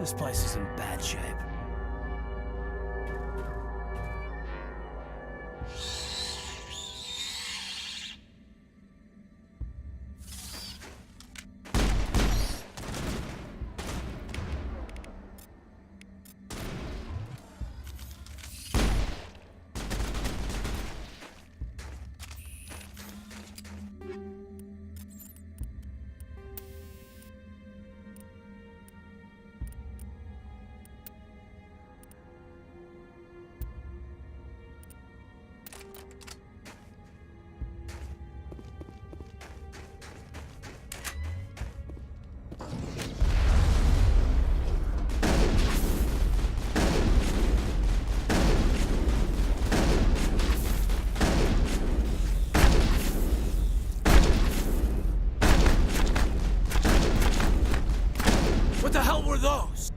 This place is in bad shape. What the hell were those?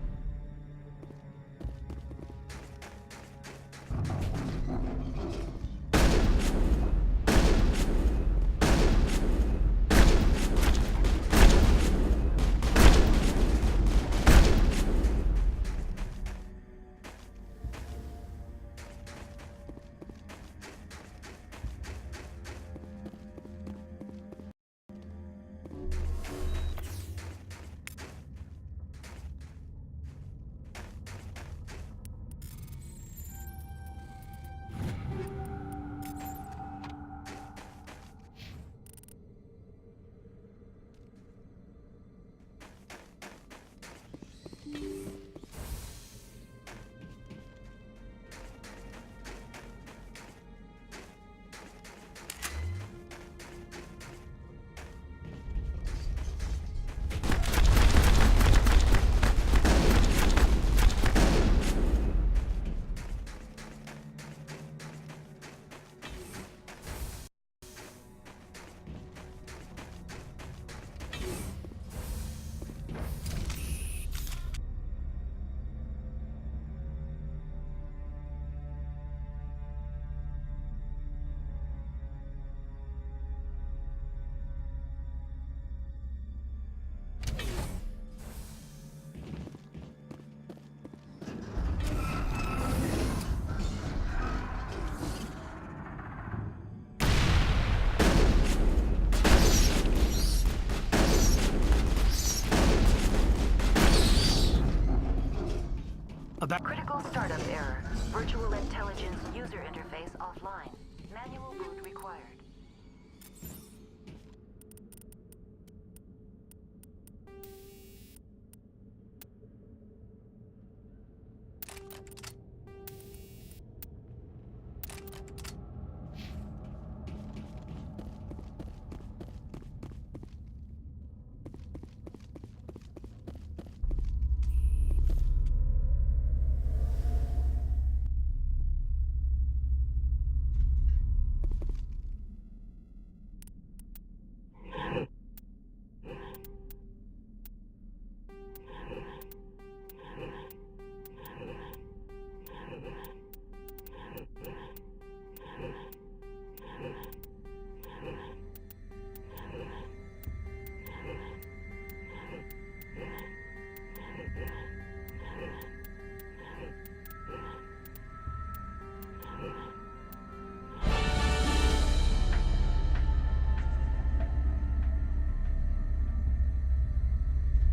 Critical startup error. Virtual intelligence user interface offline. Manual boot required.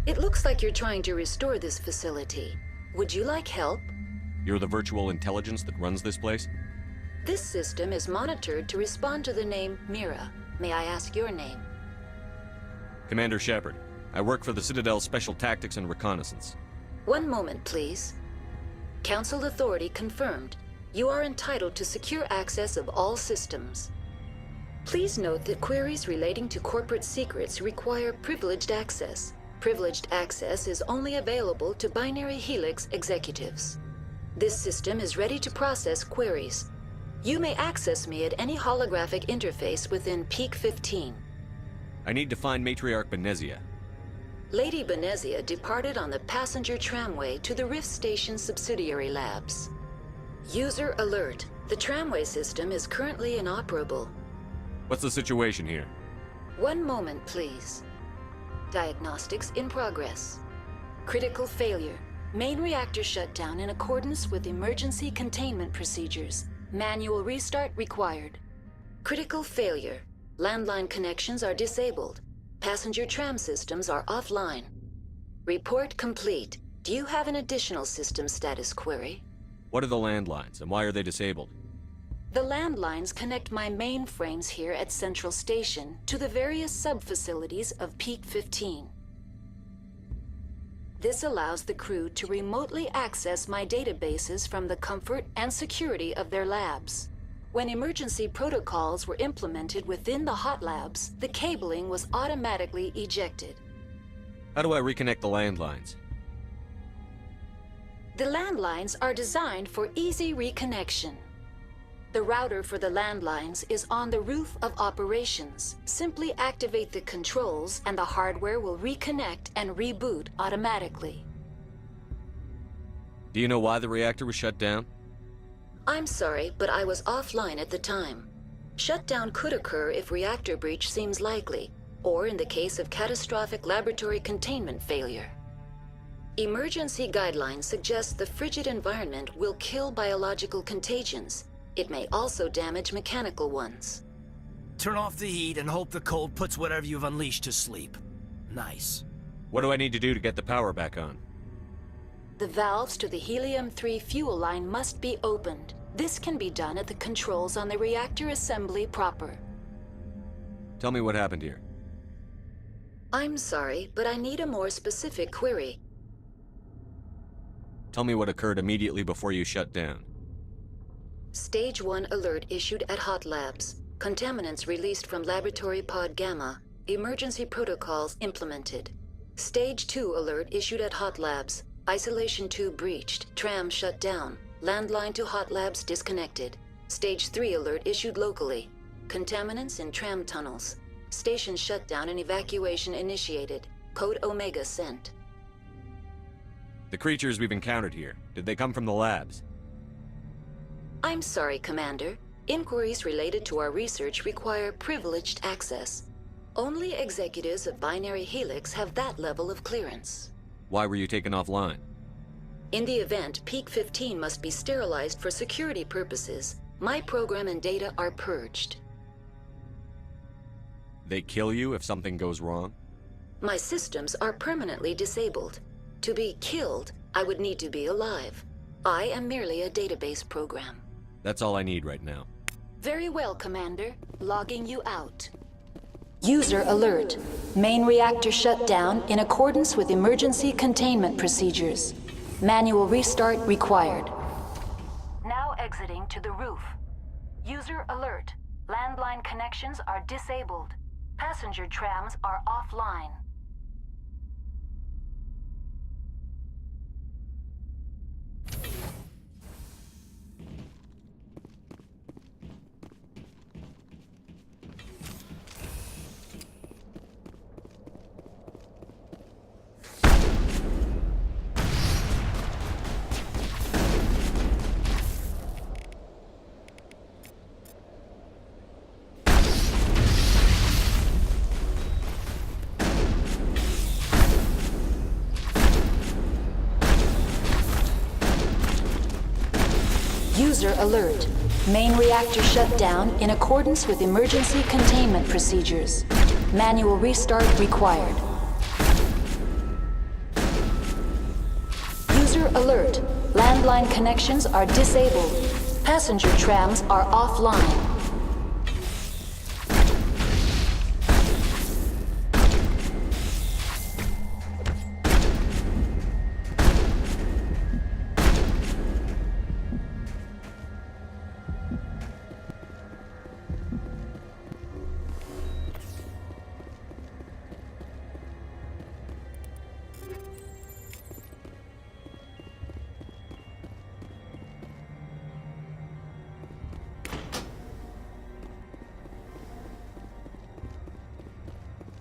It looks like you're trying to restore this facility. Would you like help? You're the virtual intelligence that runs this place? This system is monitored to respond to the name Mira. May I ask your name? Commander Shepard. I work for the Citadel's Special Tactics and Reconnaissance. One moment, please. Council authority confirmed. You are entitled to secure access of all systems. Please note that queries relating to corporate secrets require privileged access. Privileged access is only available to Binary Helix executives. This system is ready to process queries. You may access me at any holographic interface within Peak 15. I need to find Matriarch Benezia. Lady Benezia departed on the passenger tramway to the Rift Station subsidiary labs. User alert. The tramway system is currently inoperable. What's the situation here? One moment, please. Diagnostics in progress. Critical failure. Main reactor shut down in accordance with emergency containment procedures. Manual restart required. Critical failure. Landline connections are disabled. Passenger tram systems are offline. Report complete. Do you have an additional system status query? What are the landlines, and why are they disabled? The landlines connect my mainframes here at Central Station to the various sub-facilities of Peak 15. This allows the crew to remotely access my databases from the comfort and security of their labs. When emergency protocols were implemented within the hot labs, the cabling was automatically ejected. How do I reconnect the landlines? The landlines are designed for easy reconnection. The router for the landlines is on the roof of operations. Simply activate the controls and the hardware will reconnect and reboot automatically. Do you know why the reactor was shut down? I'm sorry, but I was offline at the time. Shutdown could occur if reactor breach seems likely, or in the case of catastrophic laboratory containment failure. Emergency guidelines suggest the frigid environment will kill biological contagions. It may also damage mechanical ones. Turn off the heat and hope the cold puts whatever you've unleashed to sleep. Nice. What do I need to do to get the power back on? The valves to the helium-3 fuel line must be opened. This can be done at the controls on the reactor assembly proper. Tell me what happened here. I'm sorry, but I need a more specific query. Tell me what occurred immediately before you shut down. Stage 1 alert issued at Hot Labs. Contaminants released from Laboratory Pod Gamma. Emergency protocols implemented. Stage 2 alert issued at Hot Labs. Isolation tube breached. Tram shut down. Landline to Hot Labs disconnected. Stage 3 alert issued locally. Contaminants in tram tunnels. Station shutdown and evacuation initiated. Code Omega sent. The creatures we've encountered here, did they come from the labs? I'm sorry, Commander. Inquiries related to our research require privileged access. Only executives of Binary Helix have that level of clearance. Why were you taken offline? In the event, Peak 15 must be sterilized for security purposes. My program and data are purged. They kill you if something goes wrong? My systems are permanently disabled. To be killed, I would need to be alive. I am merely a database program. That's all I need right now. Very well, Commander. Logging you out. User alert. Main reactor shut down in accordance with emergency containment procedures. Manual restart required. Now exiting to the roof. User alert. Landline connections are disabled. Passenger trams are offline. User alert. Main reactor shut down in accordance with emergency containment procedures. Manual restart required. User alert. Landline connections are disabled. Passenger trams are offline.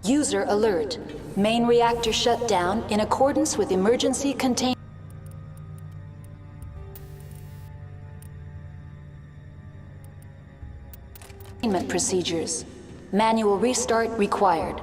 User alert. Main reactor shut down in accordance with emergency containment procedures. Manual restart required.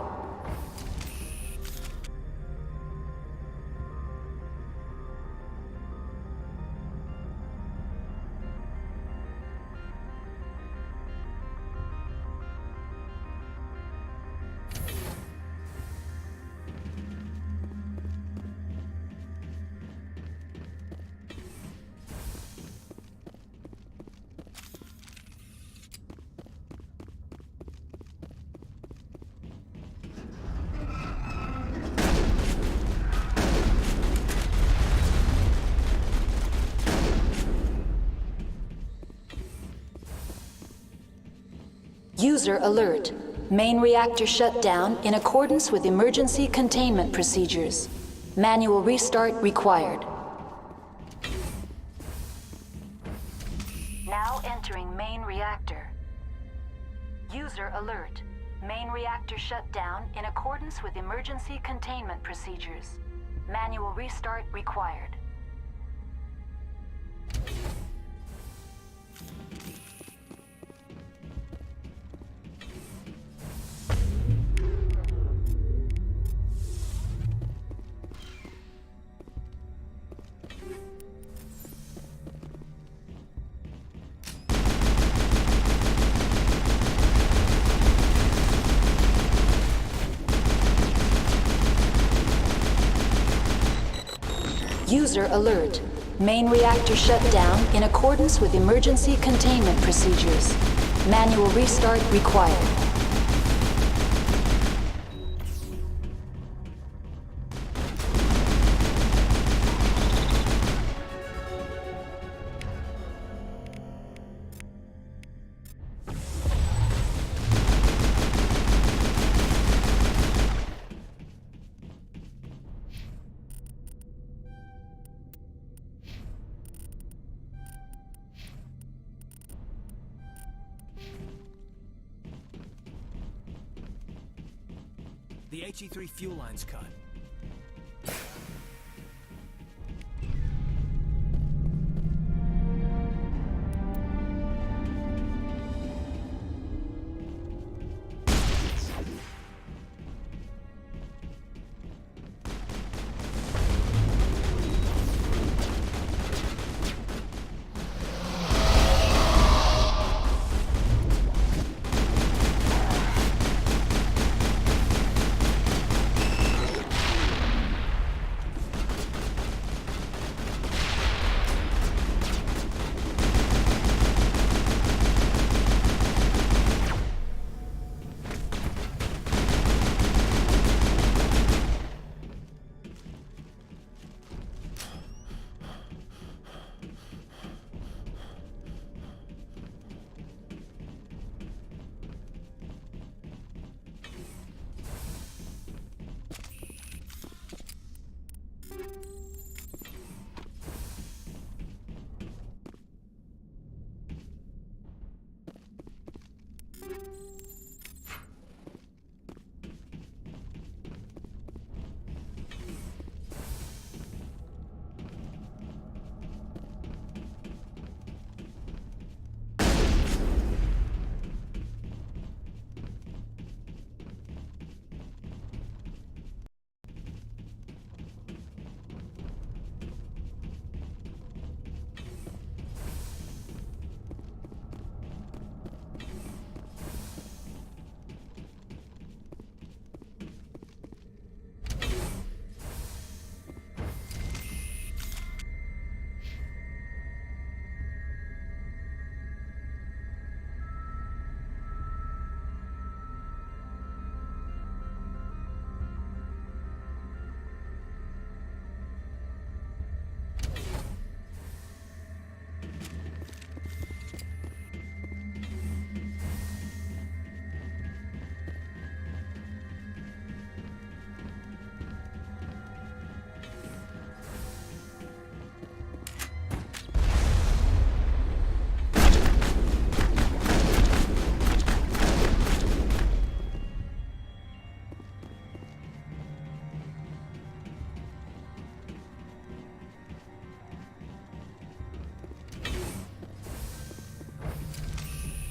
User alert. Main reactor shut down in accordance with emergency containment procedures. Manual restart required. Now entering main reactor. User alert. Main reactor shut down in accordance with emergency containment procedures. Manual restart required. User alert. Main reactor shut down in accordance with emergency containment procedures. Manual restart required. The HE3 fuel line's cut.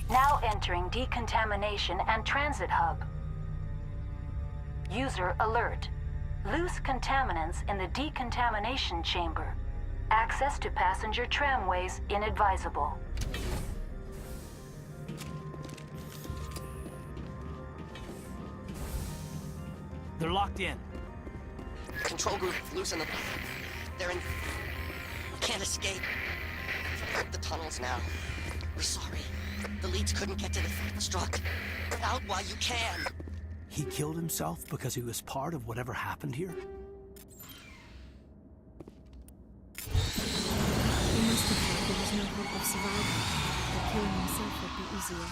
Now entering decontamination and transit hub. User alert. Loose contaminants in the decontamination chamber. Access to passenger tramways inadvisable. They're locked in. Control group, loosen them. They're in... Can't escape. The tunnels now. We're sorry. The leads couldn't get to the struct. Get out while you can. He killed himself because he was part of whatever happened here? He must have thought there was no hope of survival. That killing himself would be easier.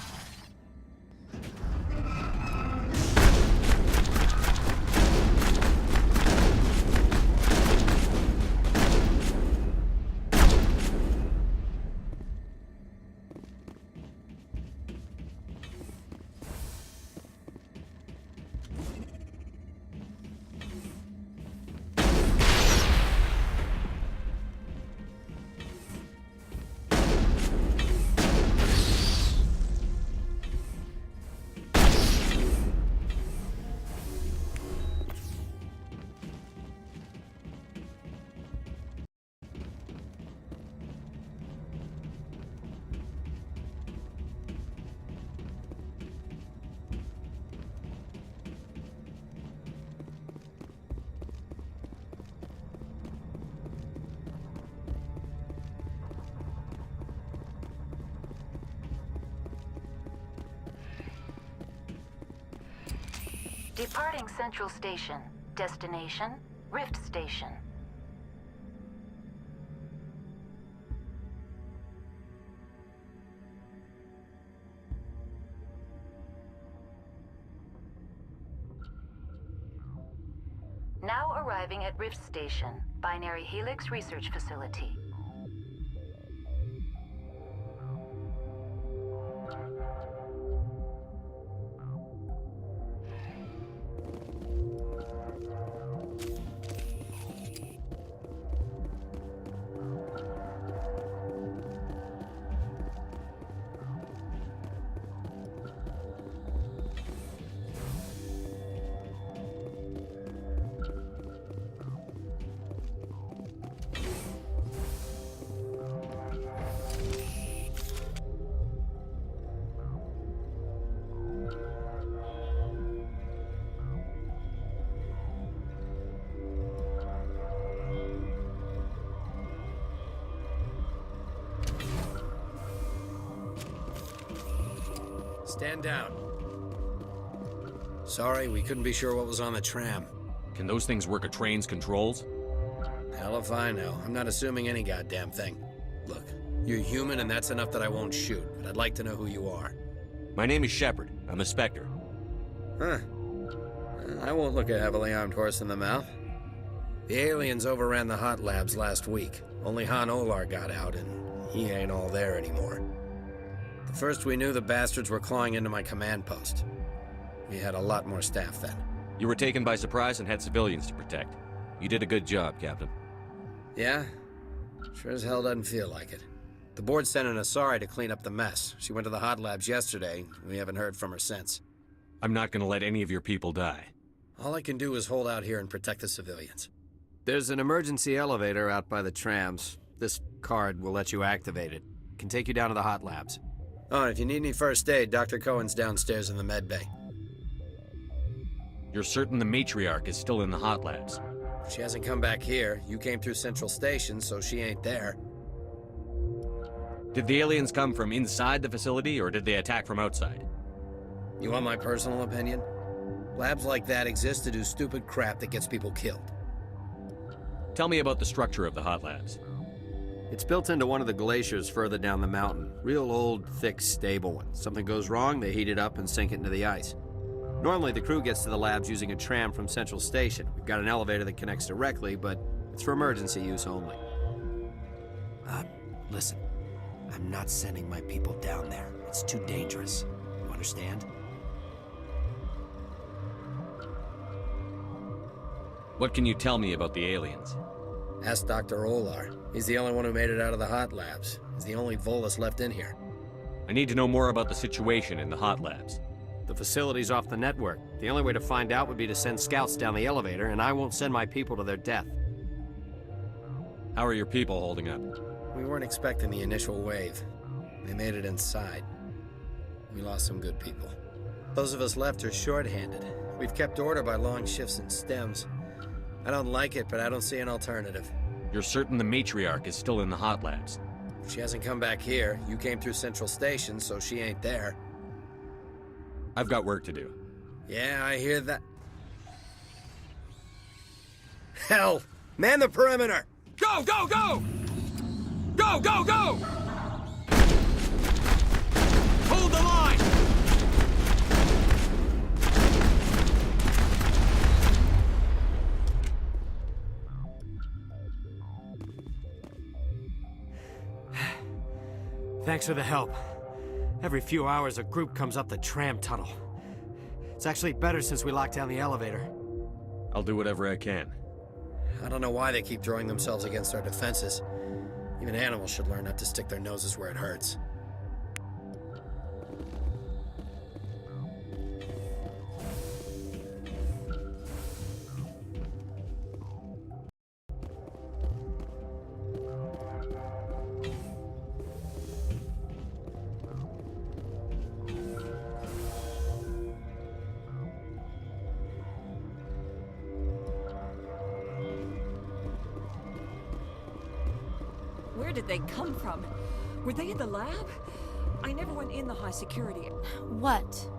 Departing Central Station. Destination, Rift Station. Now arriving at Rift Station, Binary Helix Research Facility. Stand down. Sorry, we couldn't be sure what was on the tram. Can those things work a train's controls? Hell if I know. I'm not assuming any goddamn thing. Look, you're human and that's enough that I won't shoot, but I'd like to know who you are. My name is Shepard. I'm a Spectre. Huh. I won't look a heavily armed horse in the mouth. The aliens overran the hot labs last week. Only Han Olar got out, and he ain't all there anymore. The first we knew, the bastards were clawing into my command post. We had a lot more staff then. You were taken by surprise and had civilians to protect. You did a good job, Captain. Yeah? Sure as hell doesn't feel like it. The board sent an Asari to clean up the mess. She went to the hot labs yesterday. We haven't heard from her since. I'm not gonna let any of your people die. All I can do is hold out here and protect the civilians. There's an emergency elevator out by the trams. This card will let you activate it. Can take you down to the hot labs. Oh, and if you need any first aid, Dr. Cohen's downstairs in the med bay. You're certain the matriarch is still in the hot labs? She hasn't come back here. You came through Central Station, so she ain't there. Did the aliens come from inside the facility, or did they attack from outside? You want my personal opinion? Labs like that exist to do stupid crap that gets people killed. Tell me about the structure of the hot labs. It's built into one of the glaciers further down the mountain. Real old, thick, stable one. Something goes wrong, they heat it up and sink it into the ice. Normally, the crew gets to the labs using a tram from Central Station. We've got an elevator that connects directly, but it's for emergency use only. Listen. I'm not sending my people down there. It's too dangerous. You understand? What can you tell me about the aliens? Ask Dr. Olar. He's the only one who made it out of the hot labs. He's the only Volus left in here. I need to know more about the situation in the hot labs. The facility's off the network. The only way to find out would be to send scouts down the elevator, and I won't send my people to their death. How are your people holding up? We weren't expecting the initial wave. They made it inside. We lost some good people. Those of us left are short-handed. We've kept order by long shifts and stems. I don't like it, but I don't see an alternative. You're certain the matriarch is still in the hot labs? She hasn't come back here. You came through Central Station, so she ain't there. I've got work to do. Yeah, I hear that. Hell! Man the perimeter! Go, go, go! Go, go, go! Hold the line! Thanks for the help. Every few hours, a group comes up the tram tunnel. It's actually better since we locked down the elevator. I'll do whatever I can. I don't know why they keep throwing themselves against our defenses. Even animals should learn not to stick their noses where it hurts. Where did they come from? Were they in the lab? I never went in the high security. What?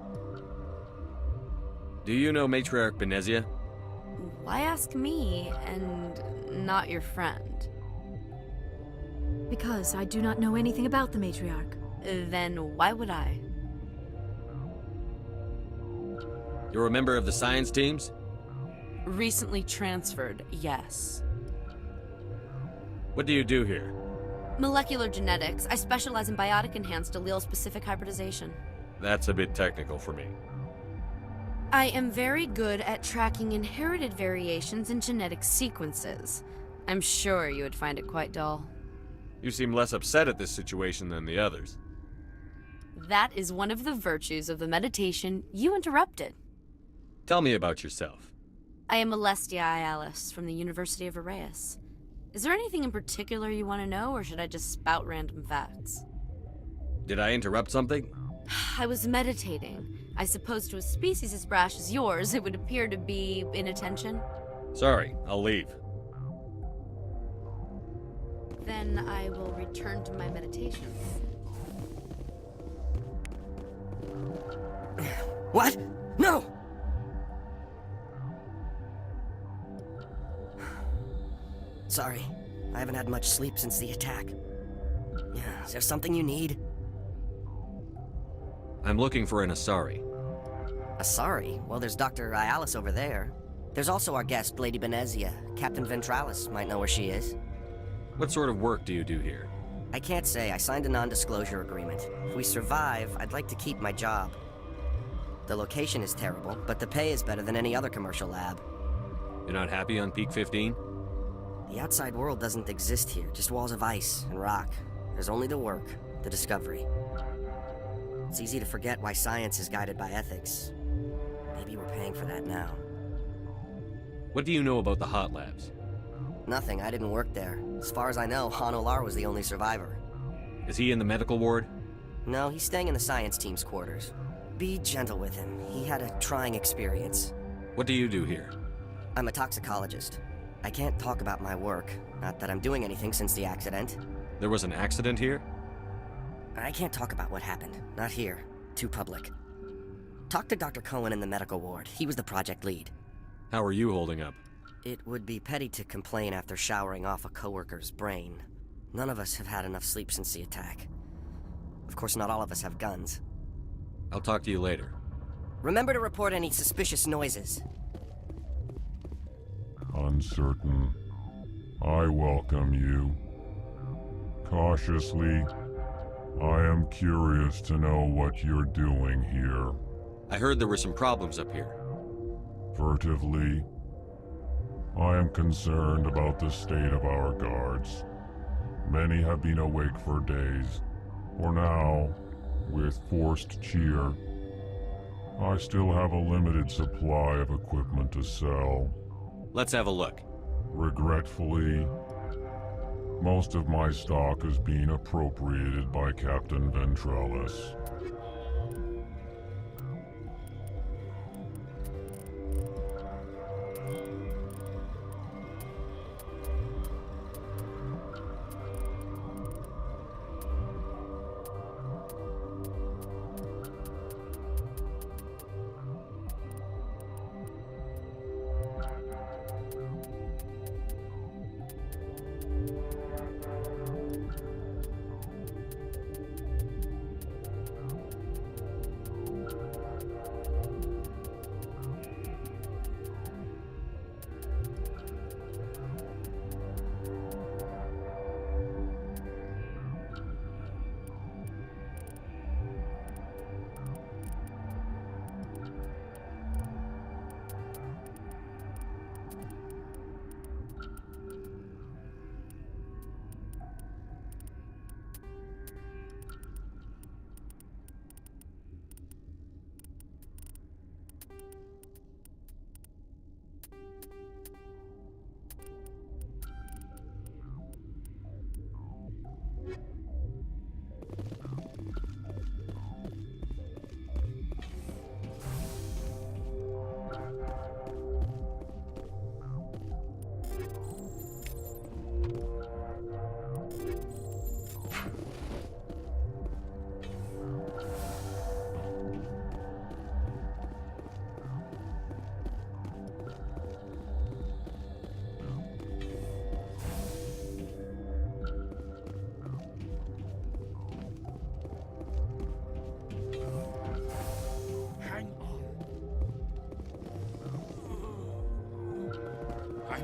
Do you know Matriarch Benezia? Why ask me and not your friend? Because I do not know anything about the matriarch. Then why would I? You're a member of the science teams? Recently transferred, yes. What do you do here? Molecular genetics. I specialize in biotic-enhanced allele-specific hybridization. That's a bit technical for me. I am very good at tracking inherited variations in genetic sequences. I'm sure you would find it quite dull. You seem less upset at this situation than the others. That is one of the virtues of the meditation you interrupted. Tell me about yourself. I am Alestia Ialis from the University of Arraeus. Is there anything in particular you want to know, or should I just spout random facts? Did I interrupt something? I was meditating. I suppose to a species as brash as yours, it would appear to be inattention. Sorry, I'll leave. Then I will return to my meditations. What? No! Sorry, I haven't had much sleep since the attack. Is there something you need? I'm looking for an Asari. Asari? Well, there's Dr. Ialis over there. There's also our guest, Lady Benezia. Captain Ventralis might know where she is. What sort of work do you do here? I can't say. I signed a non-disclosure agreement. If we survive, I'd like to keep my job. The location is terrible, but the pay is better than any other commercial lab. You're not happy on Peak 15? The outside world doesn't exist here, just walls of ice and rock. There's only the work, the discovery. It's easy to forget why science is guided by ethics. Maybe we're paying for that now. What do you know about the hot labs? Nothing, I didn't work there. As far as I know, Han Olar was the only survivor. Is he in the medical ward? No, he's staying in the science team's quarters. Be gentle with him. He had a trying experience. What do you do here? I'm a toxicologist. I can't talk about my work. Not that I'm doing anything since the accident. There was an accident here? I can't talk about what happened. Not here. Too public. Talk to Dr. Cohen in the medical ward. He was the project lead. How are you holding up? It would be petty to complain after showering off a coworker's brain. None of us have had enough sleep since the attack. Of course, not all of us have guns. I'll talk to you later. Remember to report any suspicious noises. Uncertain. I welcome you. Cautiously, I am curious to know what you're doing here. I heard there were some problems up here. Furtively, I am concerned about the state of our guards. Many have been awake for days. For now, with forced cheer, I still have a limited supply of equipment to sell. Let's have a look. Regretfully, most of my stock is being appropriated by Captain Ventralis.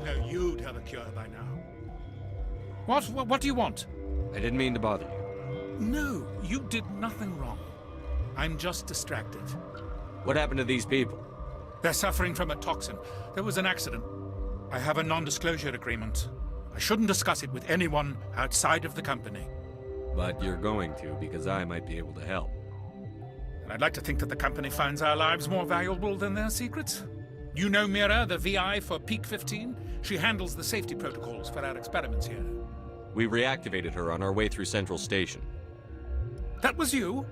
know you'd have a cure by now. What do you want? I didn't mean to bother you. No, you did nothing wrong. I'm just distracted. What happened to these people? They're suffering from a toxin. There was an accident. I have a non-disclosure agreement. I shouldn't discuss it with anyone outside of the company. But you're going to, because I might be able to help. And I'd like to think that the company finds our lives more valuable than their secrets. You know Mira, the VI for Peak 15? She handles the safety protocols for our experiments here. We reactivated her on our way through Central Station. That was you?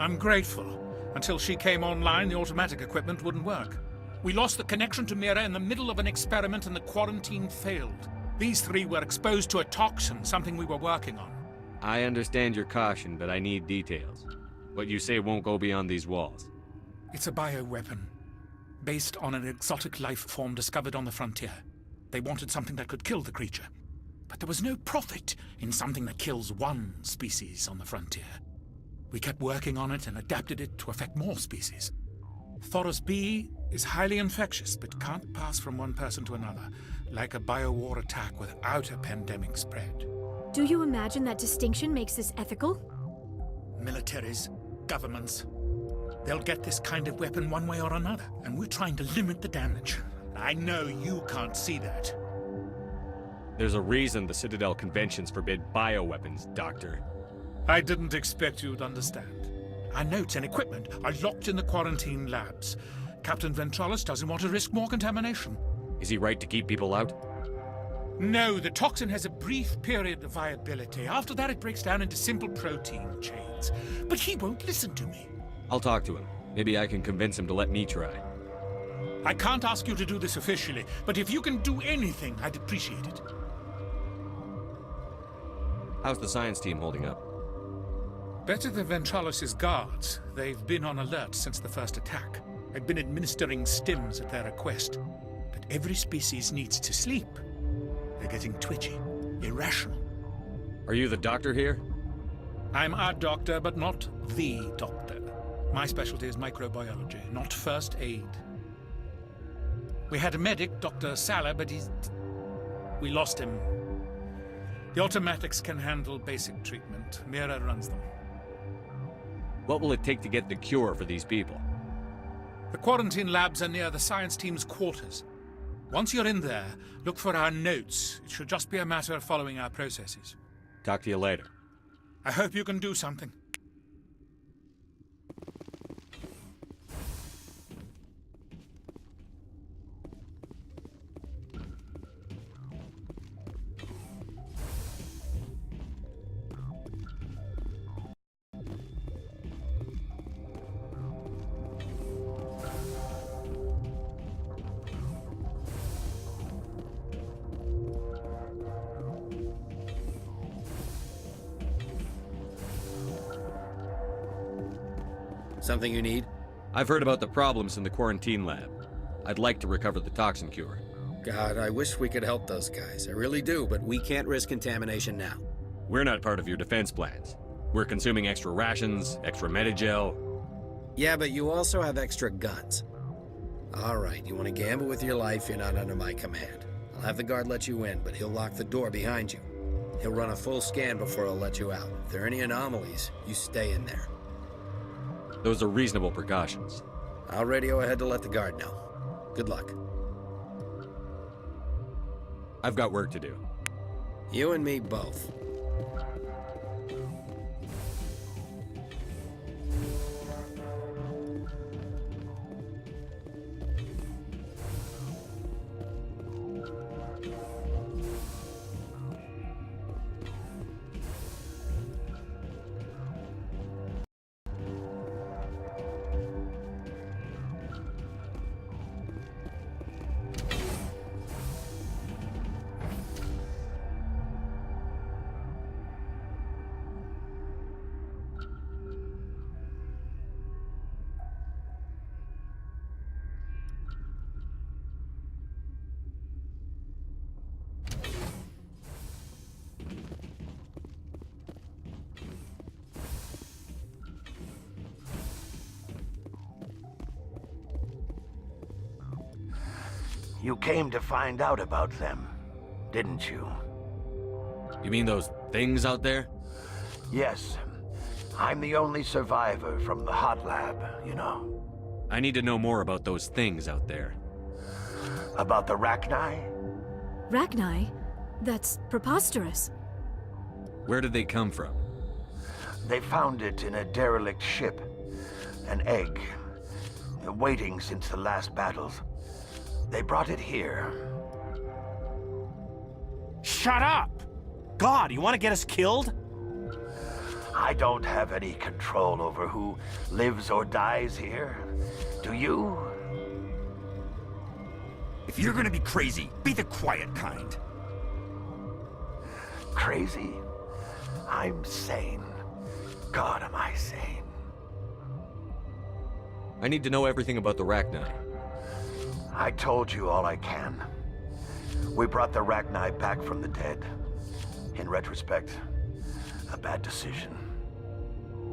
I'm grateful. Until she came online, the automatic equipment wouldn't work. We lost the connection to Mira in the middle of an experiment and the quarantine failed. These three were exposed to a toxin, something we were working on. I understand your caution, but I need details. What you say won't go beyond these walls. It's a bioweapon, based on an exotic life form discovered on the frontier. They wanted something that could kill the creature. But there was no profit in something that kills one species on the frontier. We kept working on it and adapted it to affect more species. Thoros B is highly infectious, but can't pass from one person to another, like a biowar attack without a pandemic spread. Do you imagine that distinction makes this ethical? Militaries, governments, they'll get this kind of weapon one way or another, and we're trying to limit the damage. I know you can't see that. There's a reason the Citadel conventions forbid bioweapons, Doctor. I didn't expect you'd understand. Our notes and equipment are locked in the quarantine labs. Captain Ventralis doesn't want to risk more contamination. Is he right to keep people out? No, the toxin has a brief period of viability. After that, it breaks down into simple protein chains. But he won't listen to me. I'll talk to him. Maybe I can convince him to let me try. I can't ask you to do this officially, but if you can do anything, I'd appreciate it. How's the science team holding up? Better than Ventralis' guards. They've been on alert since the first attack. I've been administering stims at their request. But every species needs to sleep. They're getting twitchy, irrational. Are you the doctor here? I'm a doctor, but not the doctor. My specialty is microbiology, not first aid. We had a medic, Dr. Sala, but we lost him. The automatics can handle basic treatment. Mira runs them. What will it take to get the cure for these people? The quarantine labs are near the science team's quarters. Once you're in there, look for our notes. It should just be a matter of following our processes. Talk to you later. I hope you can do something. Something you need? I've heard about the problems in the quarantine lab. I'd like to recover the toxin cure. God, I wish we could help those guys. I really do, but we can't risk contamination now. We're not part of your defense plans. We're consuming extra rations, extra Medigel. Yeah, but you also have extra guns. All right, you want to gamble with your life, you're not under my command. I'll have the guard let you in, but he'll lock the door behind you. He'll run a full scan before he'll let you out. If there are any anomalies, you stay in there. Those are reasonable precautions. I'll radio ahead to let the guard know. Good luck. I've got work to do. You and me both. You came to find out about them, didn't you? You mean those things out there? Yes. I'm the only survivor from the hot lab, you know. I need to know more about those things out there. About the Rachni? Rachni? That's preposterous. Where did they come from? They found it in a derelict ship. An egg. Waiting since the last battles. They brought it here. Shut up! God, you want to get us killed? I don't have any control over who lives or dies here. Do you? If you're gonna be crazy, be the quiet kind. Crazy? I'm sane. God, am I sane. I need to know everything about the Rachni. I told you all I can. We brought the Rachni back from the dead. In retrospect, a bad decision.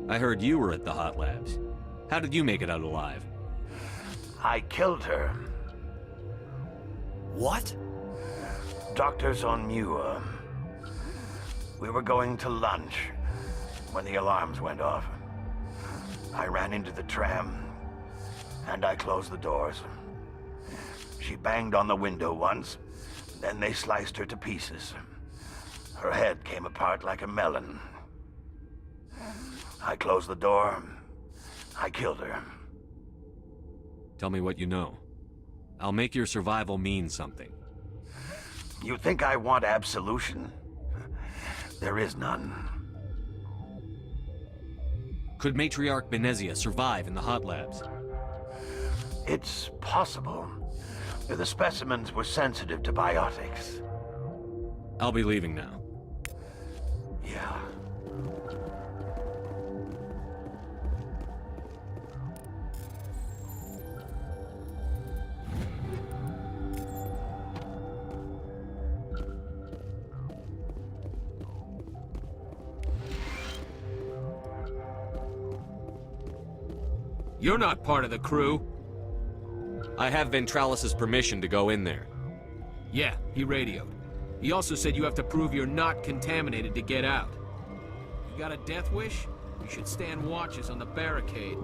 I heard you were at the hot labs. How did you make it out alive? I killed her. What? Doctors on Muir. We were going to lunch when the alarms went off. I ran into the tram, and I closed the doors. She banged on the window once, then they sliced her to pieces. Her head came apart like a melon. I closed the door. I killed her. Tell me what you know. I'll make your survival mean something. You think I want absolution? There is none. Could Matriarch Benezia survive in the hot labs? It's possible. The specimens were sensitive to biotics. I'll be leaving now. Yeah. You're not part of the crew. I have Ventralis's permission to go in there. Yeah, he radioed. He also said you have to prove you're not contaminated to get out. You got a death wish? You should stand watches on the barricade.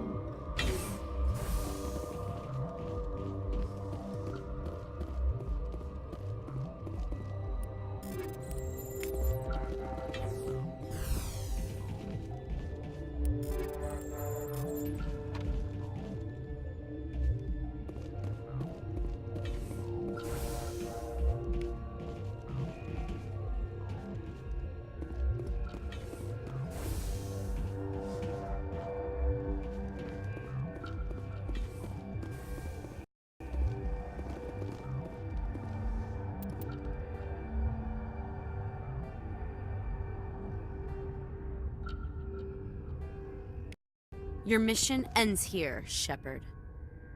Your mission ends here, Shepard.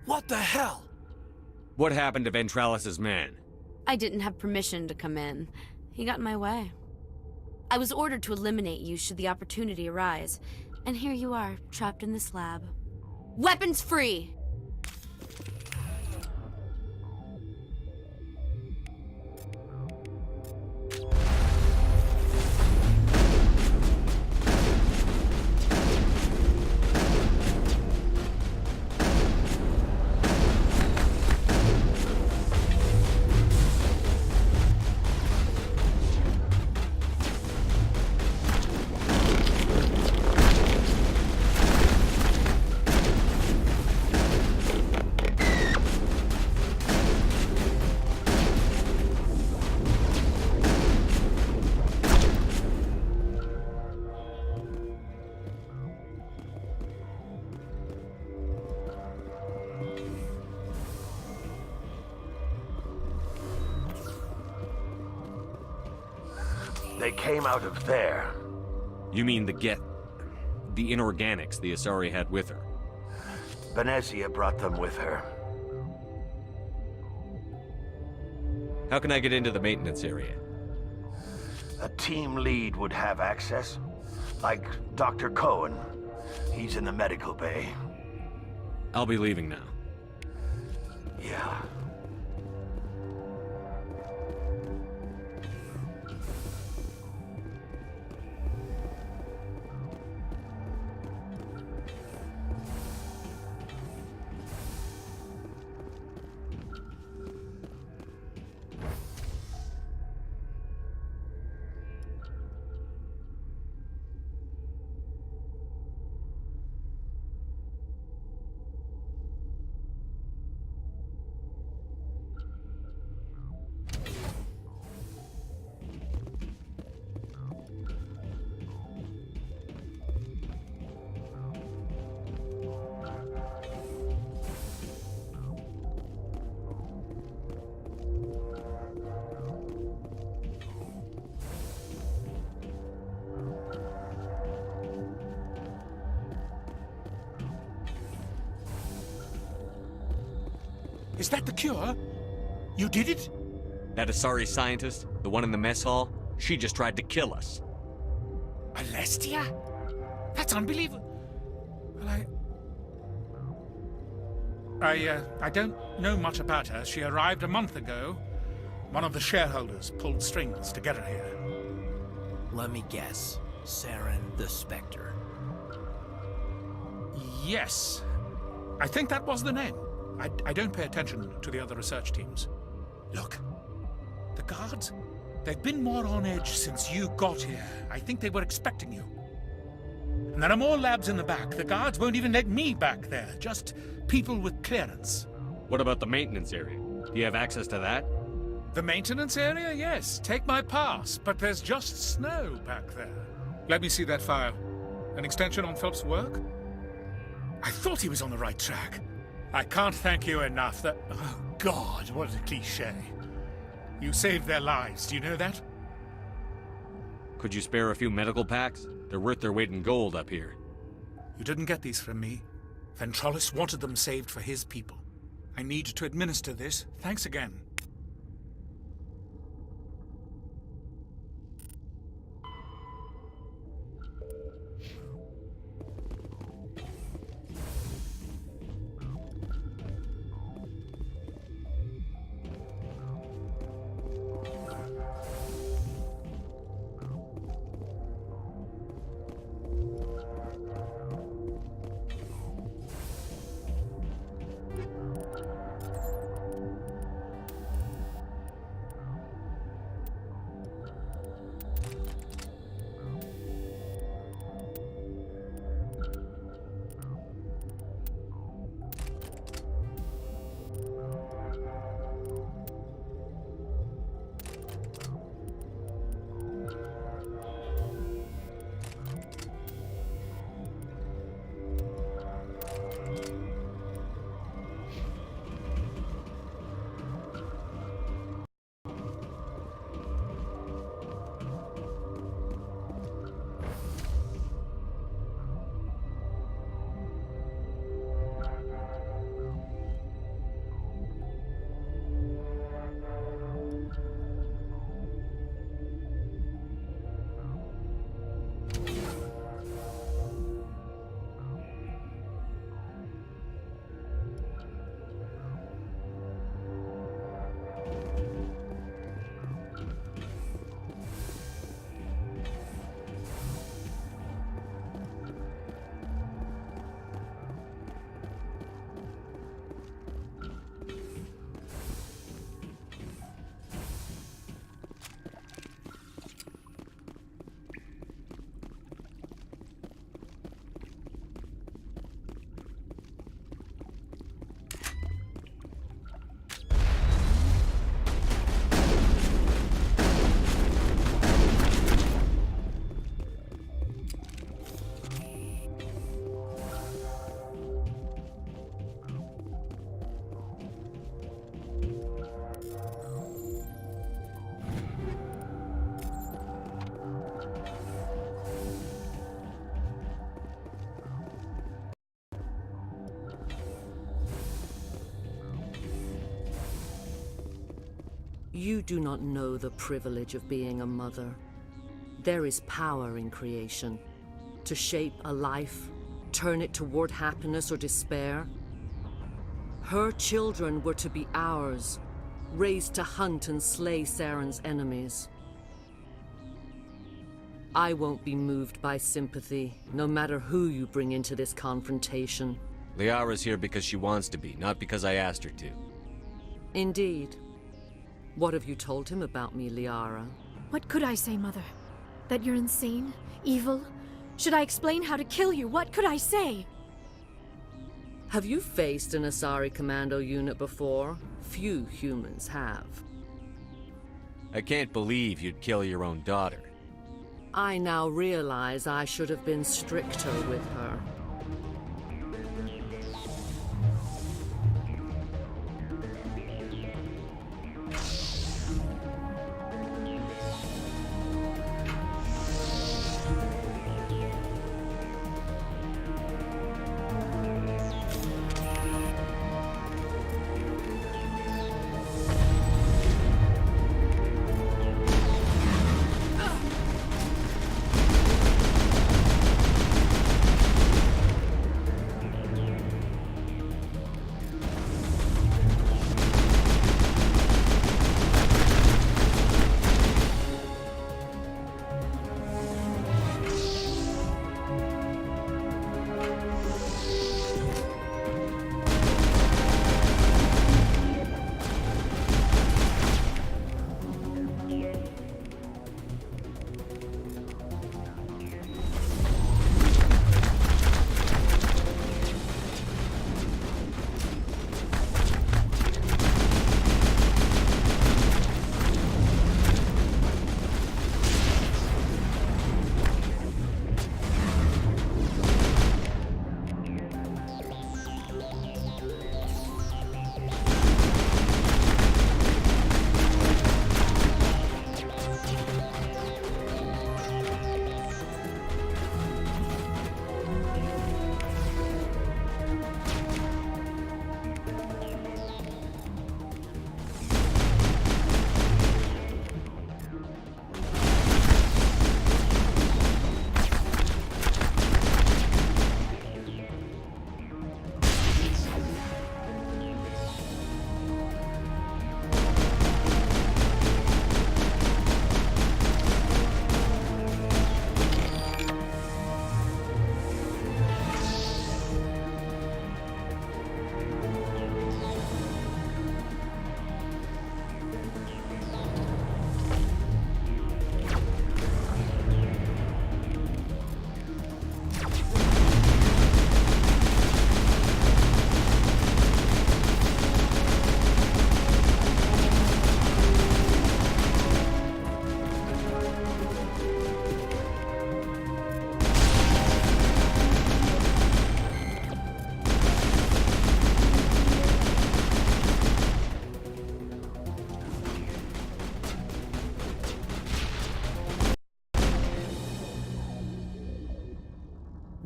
What the hell? What happened to Ventralis's man? I didn't have permission to come in. He got in my way. I was ordered to eliminate you should the opportunity arise, and here you are, trapped in this lab. Weapons free! They came out of there. You mean the Geth... the inorganics the Asari had with her? Benezia brought them with her. How can I get into the maintenance area? A team lead would have access. Like Dr. Cohen. He's in the medical bay. I'll be leaving now. Yeah. Is that the cure? You did it? That Asari scientist, the one in the mess hall, she just tried to kill us. Alestia? That's unbelievable. Well, I don't know much about her. She arrived a month ago. One of the shareholders pulled strings to get her here. Let me guess. Saren the Spectre. Yes. I think that was the name. I don't pay attention to the other research teams. Look, the guards, they've been more on edge since you got here. I think they were expecting you. And there are more labs in the back. The guards won't even let me back there. Just people with clearance. What about the maintenance area? Do you have access to that? The maintenance area? Yes. Take my pass. But there's just snow back there. Let me see that file. An extension on Phelps' work? I thought he was on the right track. I can't thank you enough that... Oh, God, what a cliché. You saved their lives. Do you know that? Could you spare a few medical packs? They're worth their weight in gold up here. You didn't get these from me. Ventrollis wanted them saved for his people. I need to administer this. Thanks again. You do not know the privilege of being a mother. There is power in creation. To shape a life, turn it toward happiness or despair. Her children were to be ours, raised to hunt and slay Saren's enemies. I won't be moved by sympathy, no matter who you bring into this confrontation. Liara's here because she wants to be, not because I asked her to. Indeed. What have you told him about me, Liara? What could I say, Mother? That you're insane? Evil? Should I explain how to kill you? What could I say? Have you faced an Asari commando unit before? Few humans have. I can't believe you'd kill your own daughter. I now realize I should have been stricter with her.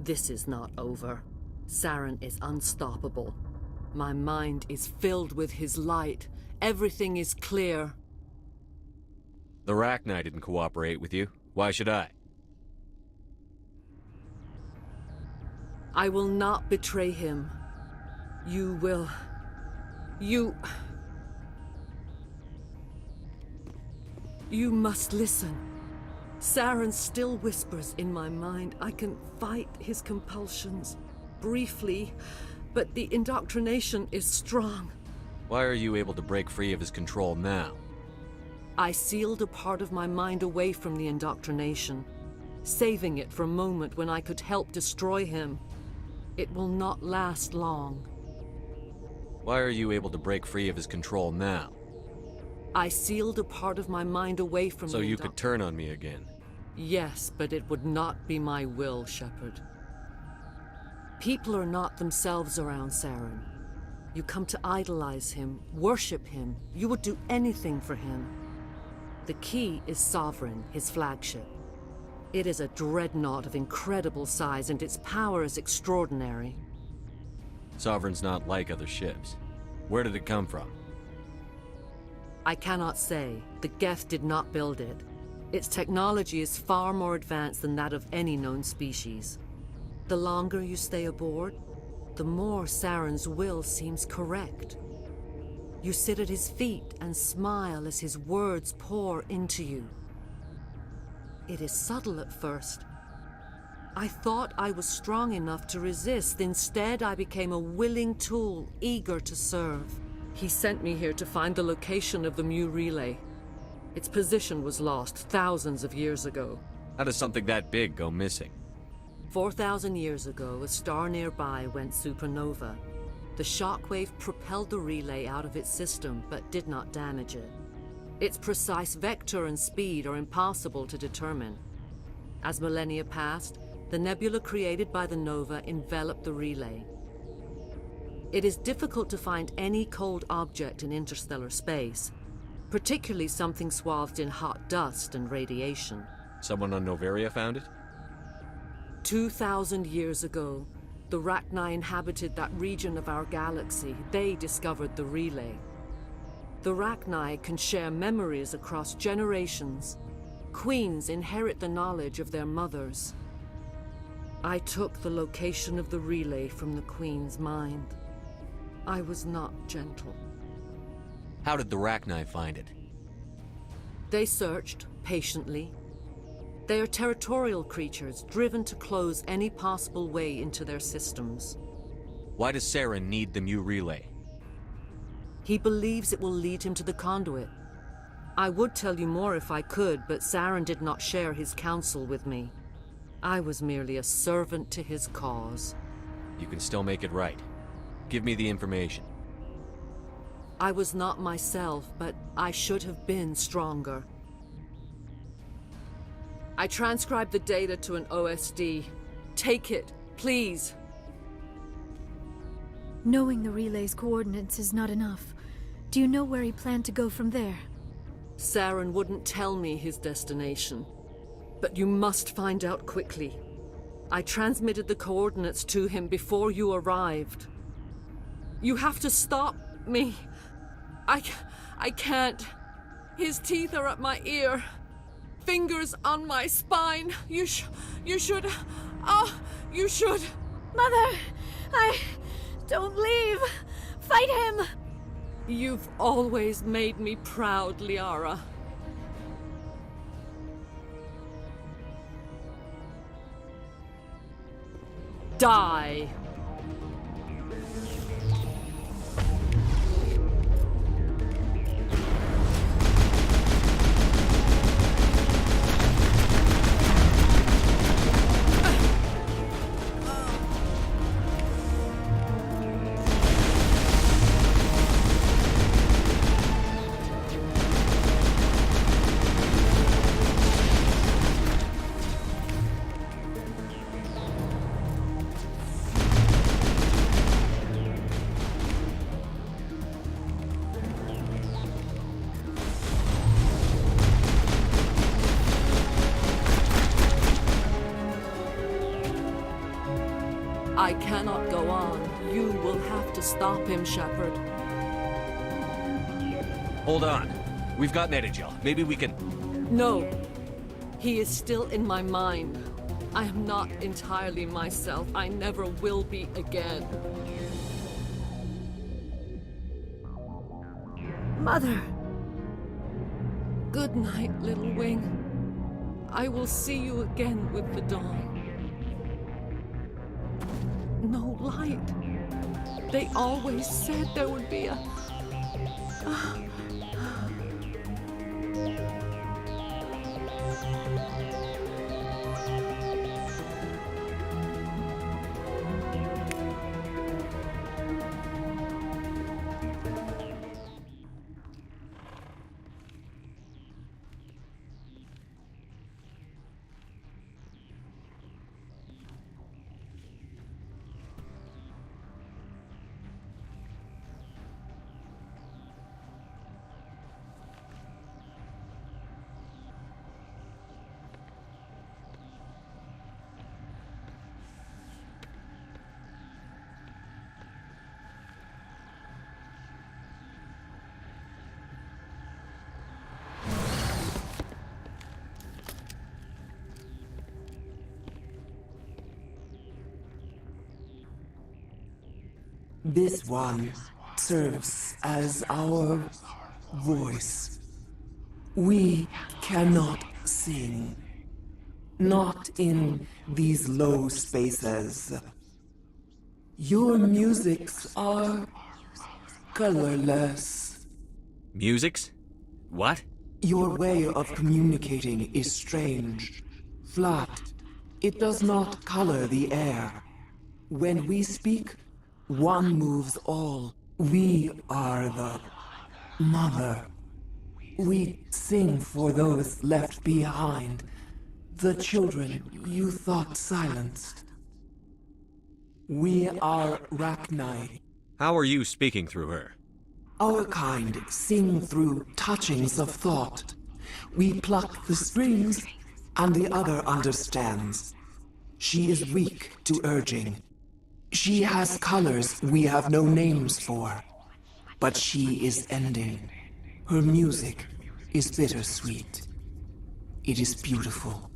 This is not over. Saren is unstoppable. My mind is filled with his light. Everything is clear. The Rachni didn't cooperate with you. Why should I? I will not betray him. You will... You must listen. Saren still whispers in my mind. I can fight his compulsions, briefly, but the indoctrination is strong. Why are you able to break free of his control now? I sealed a part of my mind away from the indoctrination, saving it for a moment when I could help destroy him. It will not last long. Why are you able to break free of his control now? I sealed a part of my mind away from So you could turn on me again? Yes, but it would not be my will, Shepard. People are not themselves around Saren. You come to idolize him, worship him. You would do anything for him. The key is Sovereign, his flagship. It is a dreadnought of incredible size, and its power is extraordinary. Sovereign's not like other ships. Where did it come from? I cannot say. The Geth did not build it. Its technology is far more advanced than that of any known species. The longer you stay aboard, the more Saren's will seems correct. You sit at his feet and smile as his words pour into you. It is subtle at first. I thought I was strong enough to resist. Instead, I became a willing tool, eager to serve. He sent me here to find the location of the Mu relay. Its position was lost thousands of years ago. How does something that big go missing? 4,000 years ago, a star nearby went supernova. The shockwave propelled the relay out of its system, but did not damage it. Its precise vector and speed are impossible to determine. As millennia passed, the nebula created by the nova enveloped the relay. It is difficult to find any cold object in interstellar space, particularly something swathed in hot dust and radiation. Someone on Noveria found it? 2,000 years ago, the Rachni inhabited that region of our galaxy. They discovered the relay. The Rachni can share memories across generations. Queens inherit the knowledge of their mothers. I took the location of the relay from the Queen's mind. I was not gentle. How did the Rachni find it? They searched, patiently. They are territorial creatures, driven to close any possible way into their systems. Why does Saren need the Mu relay? He believes it will lead him to the conduit. I would tell you more if I could, but Saren did not share his counsel with me. I was merely a servant to his cause. You can still make it right. Give me the information. I was not myself, but I should have been stronger. I transcribed the data to an OSD. Take it, please. Knowing the relay's coordinates is not enough. Do you know where he planned to go from there? Saren wouldn't tell me his destination. But you must find out quickly. I transmitted the coordinates to him before you arrived. You have to stop me. I can't. His teeth are at my ear. Fingers on my spine. You should... Oh, you should... Mother! Don't leave! Fight him! You've always made me proud, Liara. Die! I cannot go on. You will have to stop him, Shepard. Hold on. We've got Metagel. Maybe we can... No. He is still in my mind. I am not entirely myself. I never will be again. Mother! Good night, little wing. I will see you again with the dawn. No light. They always said there would be a... This one serves as our voice. We cannot sing. Not in these low spaces. Your musics are colorless. Musics? What? Your way of communicating is strange. Flat. It does not color the air. When we speak, one moves all. We are the mother. We sing for those left behind. The children you thought silenced. We are Rachni. How are you speaking through her? Our kind sing through touchings of thought. We pluck the strings, and the other understands. She is weak to urging. She has colors we have no names for. But she is ending. Her music is bittersweet. It is beautiful.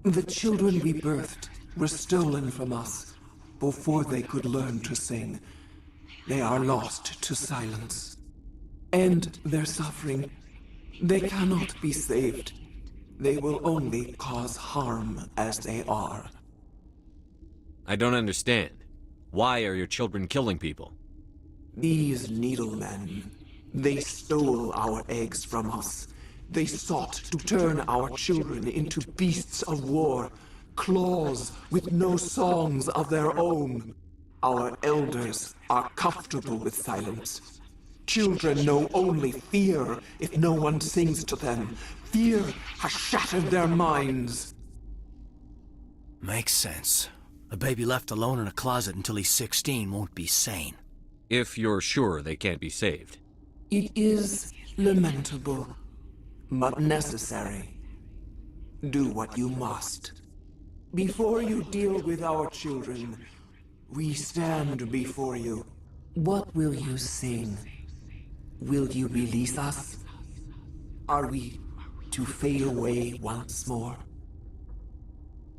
The children we birthed were stolen from us before they could learn to sing. They are lost to silence. End their suffering. They cannot be saved. They will only cause harm as they are. I don't understand. Why are your children killing people? These needlemen, they stole our eggs from us. They sought to turn our children into beasts of war, claws with no songs of their own. Our elders are comfortable with silence. Children know only fear if no one sings to them. Fear has shattered their minds. Makes sense. A baby left alone in a closet until he's 16 won't be sane. If you're sure they can't be saved. It is lamentable, but necessary. Do what you must. Before you deal with our children, we stand before you. What will you sing? Will you release us? Are we to fade away once more?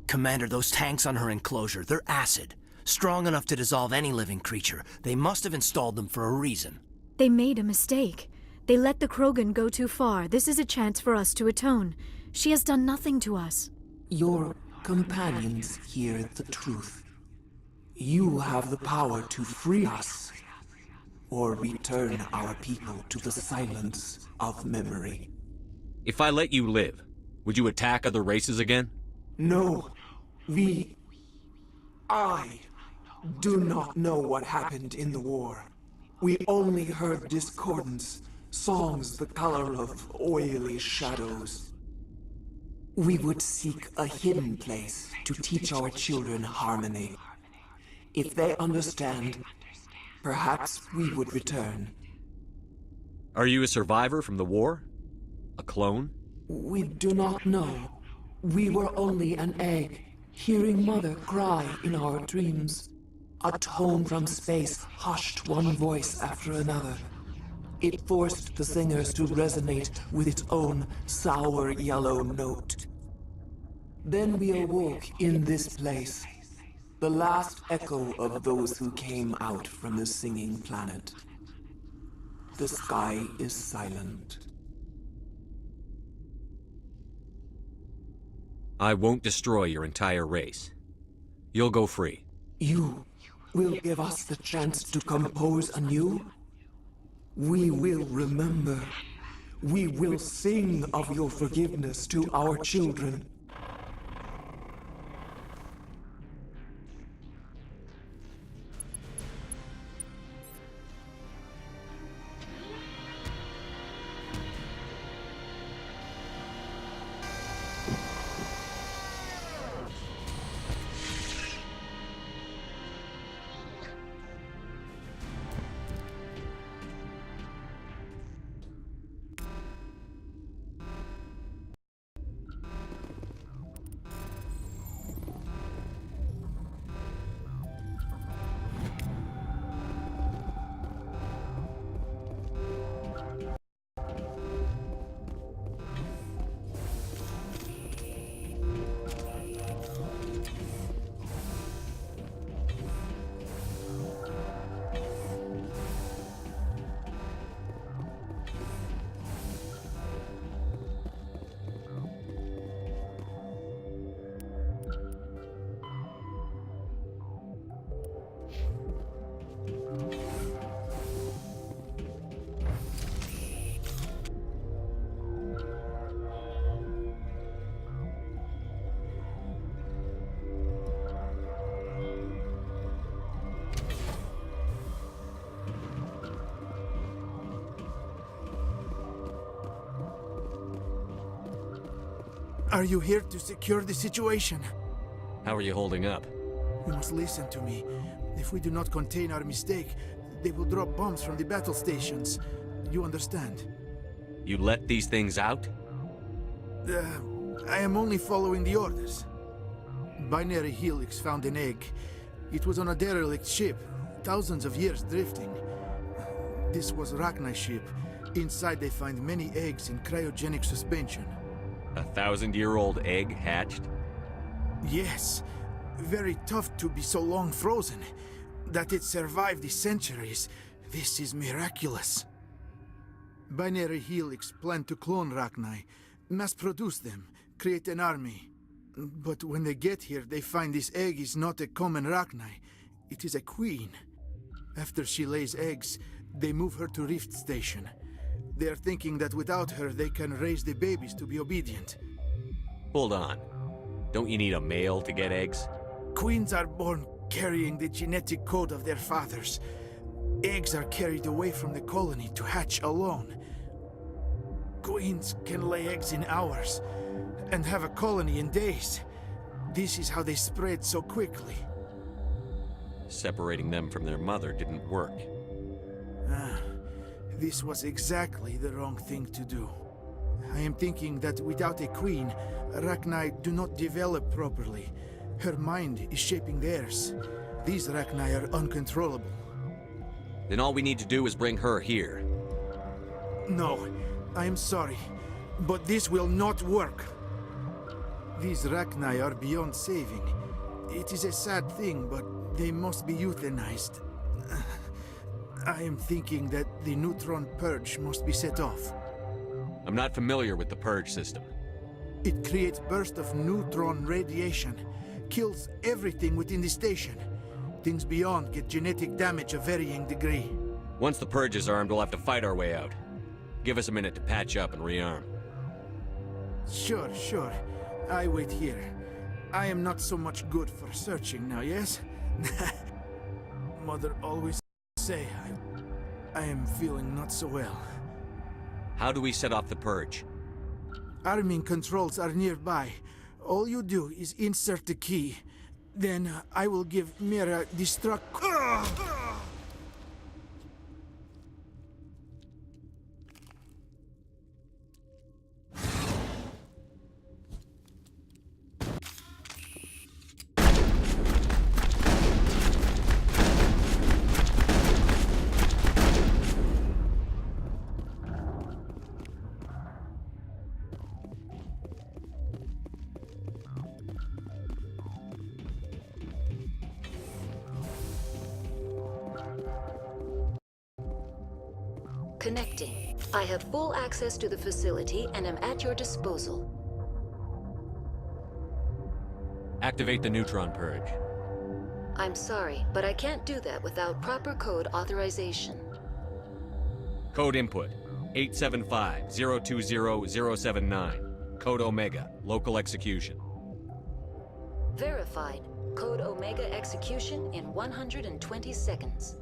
Commander, those tanks on her enclosure, they're acid. Strong enough to dissolve any living creature. They must have installed them for a reason. They made a mistake. They let the Krogan go too far. This is a chance for us to atone. She has done nothing to us. Your companions hear the truth. You have the power to free us, or return our people to the silence of memory. If I let you live, would you attack other races again? No. I do not know what happened in the war. We only heard discordance, songs the color of oily shadows. We would seek a hidden place to teach our children harmony. If they understand, perhaps we would return. Are you a survivor from the war? A clone? We do not know. We were only an egg, hearing Mother cry in our dreams. A tone from space hushed one voice after another. It forced the singers to resonate with its own sour yellow note. Then we awoke in this place, the last echo of those who came out from the singing planet. The sky is silent. I won't destroy your entire race. You'll go free. You will give us the chance to compose anew? We will remember. We will sing of your forgiveness to our children. Are you here to secure the situation? How are you holding up? You must listen to me. If we do not contain our mistake, they will drop bombs from the battle stations. You understand? You let these things out? I am only following the orders. Binary Helix found an egg. It was on a derelict ship, thousands of years drifting. This was Rachni's ship. Inside they find many eggs in cryogenic suspension. 1,000-year-old egg hatched? Yes. Very tough to be so long frozen. That it survived the centuries. This is miraculous. Binary Helix planned to clone Rachni, mass-produce them, create an army. But when they get here, they find this egg is not a common Rachni. It is a queen. After she lays eggs, they move her to Rift Station. They are thinking that without her, they can raise the babies to be obedient. Hold on. Don't you need a male to get eggs? Queens are born carrying the genetic code of their fathers. Eggs are carried away from the colony to hatch alone. Queens can lay eggs in hours and have a colony in days. This is how they spread so quickly. Separating them from their mother didn't work. This was exactly the wrong thing to do. I am thinking that without a queen, Rachni do not develop properly. Her mind is shaping theirs. These Rachni are uncontrollable. Then all we need to do is bring her here. No, I am sorry, but this will not work. These Rachni are beyond saving. It is a sad thing, but they must be euthanized. I am thinking that the neutron purge must be set off. I'm not familiar with the purge system. It creates bursts of neutron radiation, kills everything within the station. Things beyond get genetic damage of varying degree. Once the purge is armed, we'll have to fight our way out. Give us a minute to patch up and rearm. Sure. I wait here. I am not so much good for searching now, yes? Mother always say I am feeling not so well. How do we set off the purge? Arming controls are nearby. All you do is insert the key. Then I will give Mira destruct... Connecting. I have full access to the facility and am at your disposal. Activate the neutron purge. I'm sorry, but I can't do that without proper code authorization. Code input 875-020-079. Code Omega, local execution. Verified. Code Omega execution in 120 seconds.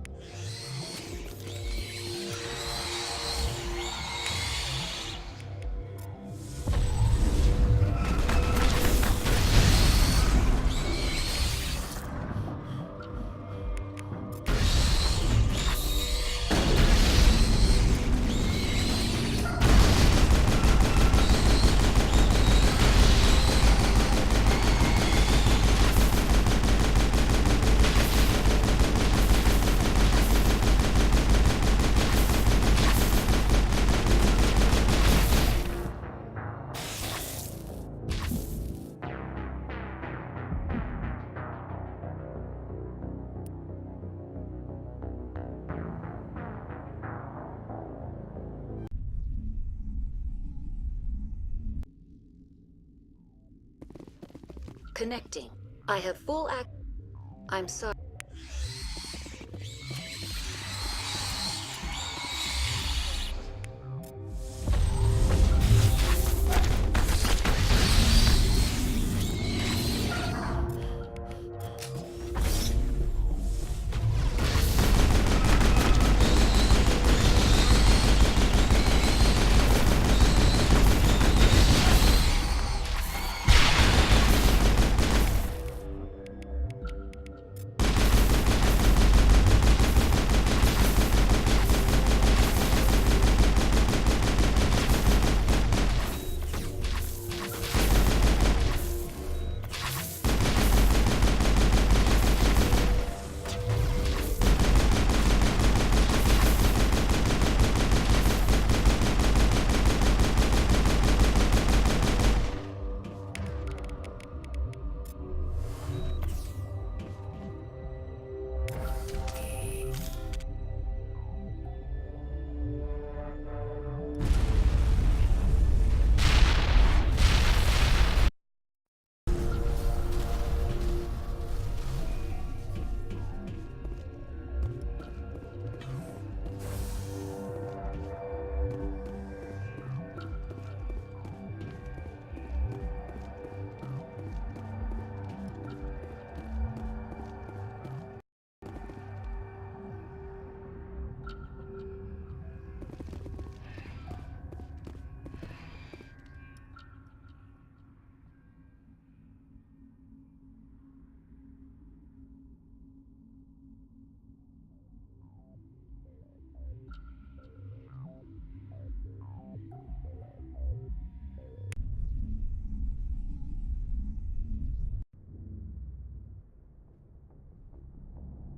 Connecting. I have full I'm sorry.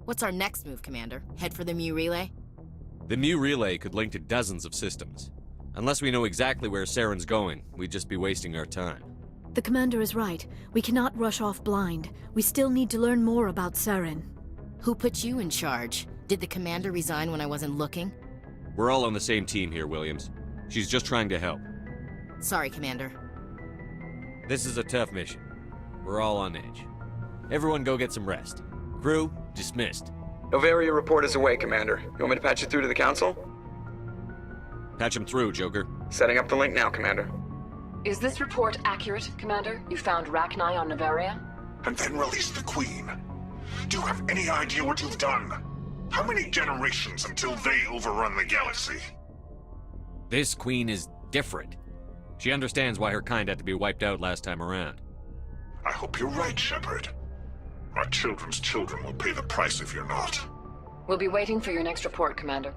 What's our next move, Commander? Head for the Mu relay? The Mu relay could link to dozens of systems. Unless we know exactly where Saren's going, we'd just be wasting our time. The Commander is right. We cannot rush off blind. We still need to learn more about Saren. Who put you in charge? Did the Commander resign when I wasn't looking? We're all on the same team here, Williams. She's just trying to help. Sorry, Commander. This is a tough mission. We're all on edge. Everyone go get some rest. Crew, dismissed. Noveria report is away, Commander. You want me to patch you through to the Council? Patch him through, Joker. Setting up the link now, Commander. Is this report accurate, Commander? You found Rachni on Noveria? And then released the Queen. Do you have any idea what you've done? How many generations until they overrun the galaxy? This Queen is different. She understands why her kind had to be wiped out last time around. I hope you're right, Shepard. Our children's children will pay the price if you're not. We'll be waiting for your next report, Commander.